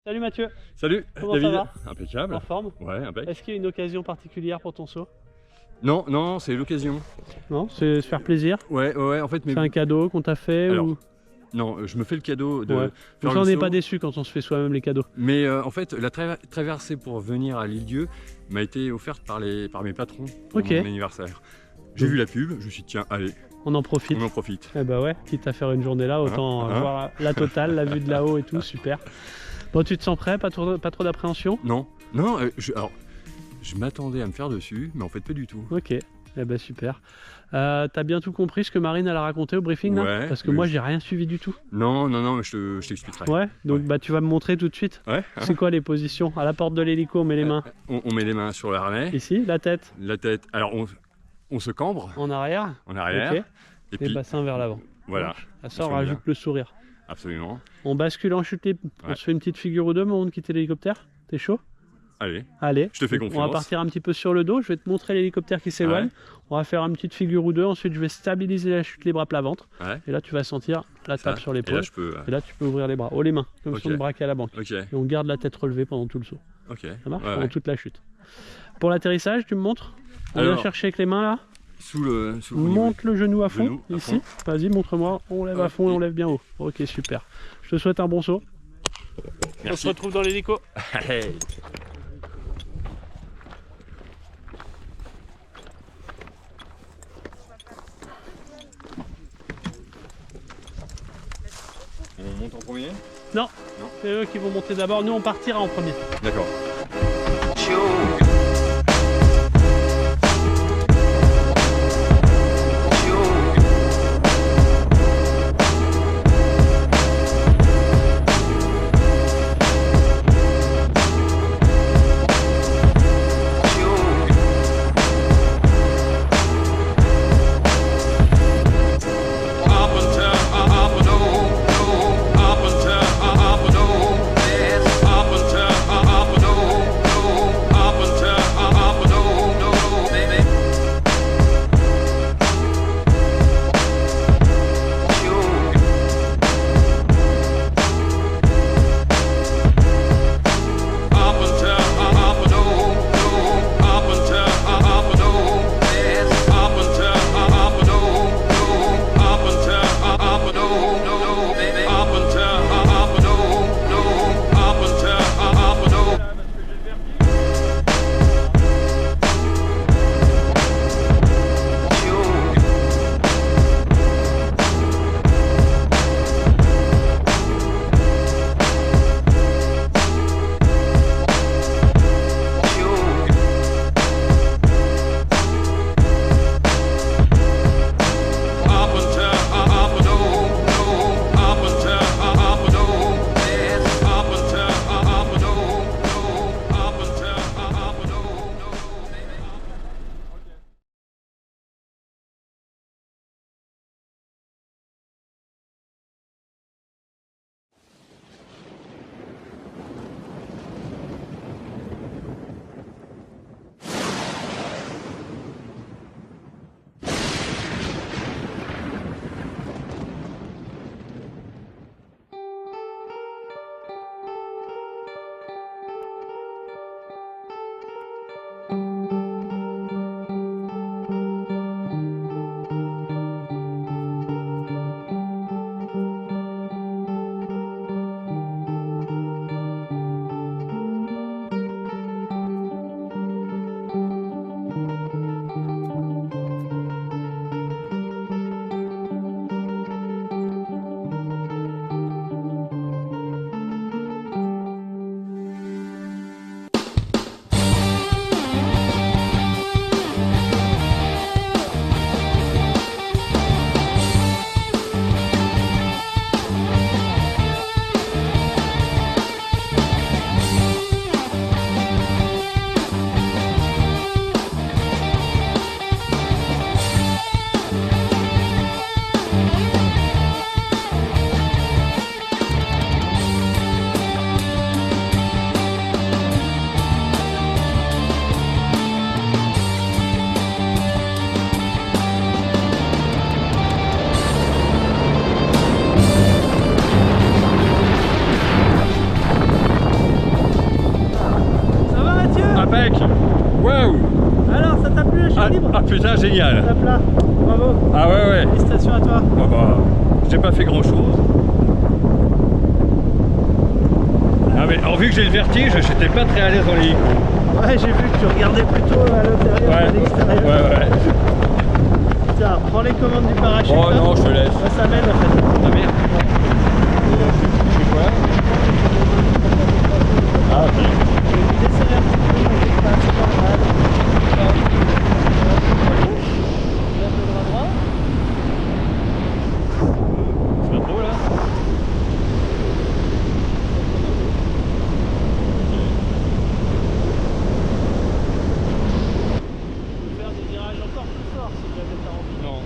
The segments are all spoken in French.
Salut Mathieu. Salut Comment David. ça va? Impeccable. En forme? Ouais, impec. Est-ce qu'il y a une occasion particulière pour ton saut? Non, non, c'est l'occasion. Non, c'est se faire plaisir. Ouais, en fait, mais C'est un cadeau qu'on t'a fait alors, ou... non, je me fais le cadeau de Ouais. faire Ça, on le n'est saut. pas déçu quand on se fait soi-même les cadeaux. Mais en fait, la traversée pour venir à l'île-Dieu m'a été offerte par mes patrons pour Ok. mon anniversaire. J'ai vu la pub, je me suis dit tiens, allez, On en profite. on en profite. Eh bah ouais, quitte à faire une journée là, autant voir la totale, la vue de là-haut et tout, super. Bon, tu te sens prêt? Pas trop d'appréhension? Non, alors, je m'attendais à me faire dessus, mais en fait pas du tout. Ok, eh ben super. T'as bien tout compris ce que Marine elle a raconté au briefing là? Ouais, Parce que oui. moi j'ai rien suivi du tout. Non, mais je t'expliquerai. Ouais, donc Ouais. bah tu vas me montrer tout de suite. Ouais, C'est quoi les positions? À la porte de l'hélico, on met les mains on met les mains sur le harnais, ici, la tête la tête, alors on se cambre en arrière, en arrière, ok, et et puis bassin vers l'avant. voilà, À ça on Bien. rajoute le sourire. absolument. On bascule en chute libre, on Ouais. se fait une petite figure ou deux avant de quitter l'hélicoptère. T'es chaud? Allez, Allez, je te fais on va confiance. partir un petit peu sur le dos, je vais te montrer l'hélicoptère qui s'éloigne. Ouais. On va faire une petite figure ou deux, ensuite je vais stabiliser la chute libre à plat ventre. Ouais. Et là tu vas sentir la Ça. tape sur Et l'épaule. là, je peux. Et là tu peux ouvrir les bras, haut les mains, comme si on Ok. te braquait à la banque. Ok, Et on garde la tête relevée pendant tout le saut. ok. Ça marche? Ouais, Pendant ouais. toute la chute. Pour l'atterrissage, tu me montres? On vient Alors, chercher avec les mains là. Sous le au niveau- Monte le genou à fond, Genou à ici. Vas-y, montre-moi. On lève à fond et on lève bien haut. Ok, super. Je te souhaite un bon saut. On se Merci. retrouve dans l'hélico. Allez. On monte en premier? Non, c'est eux qui vont monter d'abord. Nous, on partira en premier. D'accord. Up until ça, génial. Top là, bravo. Ah ouais, ouais. Félicitations à toi. Ah bah, j'ai pas fait grand chose. Ah mais en vu que j'ai le vertige, j'étais pas très à l'aise dans l'hélico. Ouais, j'ai vu que tu regardais plutôt à l'intérieur Ouais. qu'à l'extérieur. Ouais. Tiens, prends les commandes du parachute. Oh là. non, je te laisse. Ouais, ça m'aide en fait. Ah merde. Je fais quoi? Ah ok. Desserrer un petit peu, c'est pas mal. Lève le bras droit. C'est pas trop là? Faire des virages encore plus forts si jamais t'as envie. Non.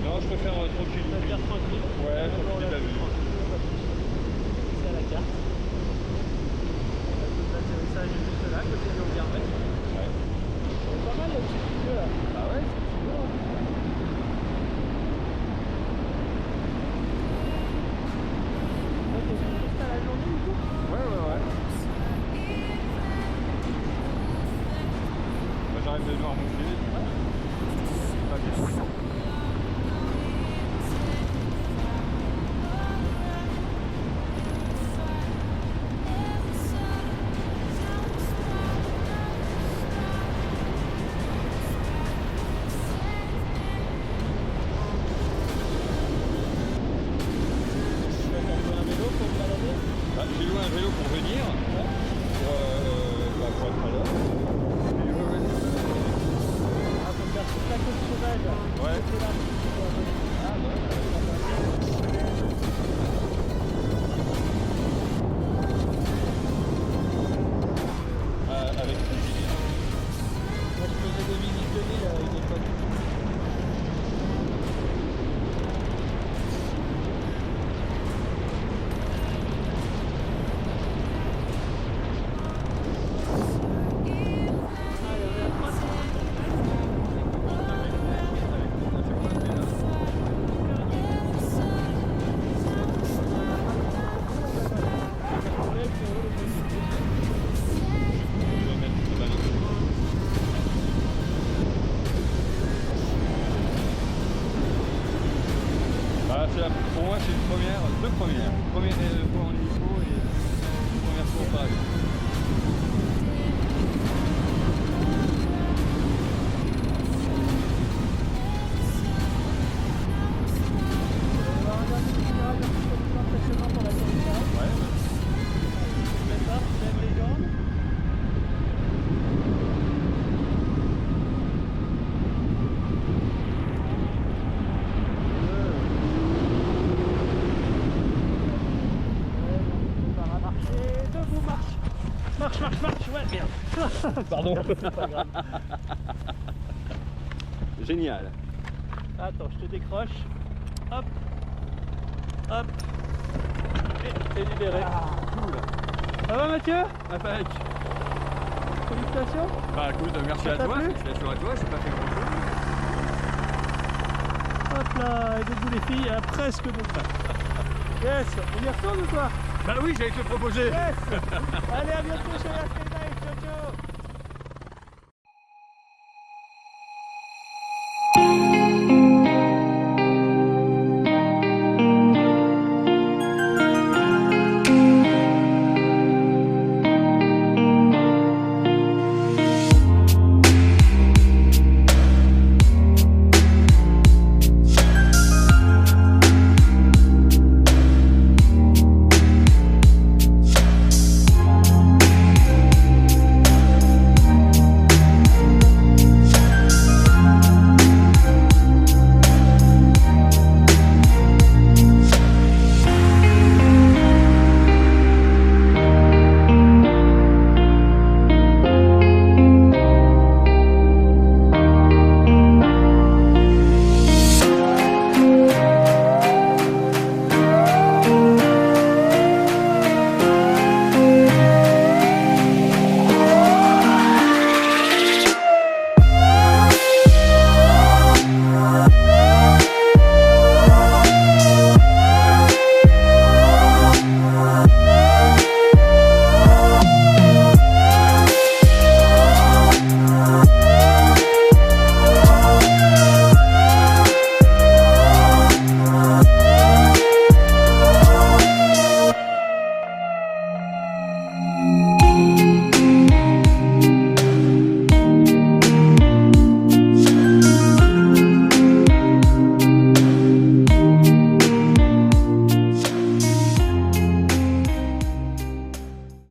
Non, je préfère tranquille. Tu vas faire tranquille. Ouais, tranquille de la vue. C'est à la carte. La zone d'atterrissage est juste là, côté de Garbec. Ouais. C'est pas mal là-dessus du jeu là. Ah ouais, c'est bon. Toi, t'es venu juste à la journée du coup? Ouais. Moi j'arrive de voir mon pied. Pas bien. J'ai loué un vélo pour venir, pour être à l'heure. Ah, faut faire toute la côte sauvage. Ouais. C'est là. Avec Moi je faisais des visites de l'île avec des potes. Pour moi, c'est deux premières. Première fois en hélico et première fois au parachute. Marche, ouais, merde. Pardon. C'est pas grave. Génial. Attends, je te décroche. Hop. Hop. Et t'es libéré. Cool. Ça va Mathieu? Impec. Félicitations. Bah écoute, merci Ça à t'a toi. plu? Félicitations à toi, j'ai pas fait grand chose. Hop là, et debout les filles, presque de près. Yes, on y retourne ou quoi? Bah oui, j'allais te le proposer. Yes. Allez, à bientôt chez la Skydive, ciao ciao.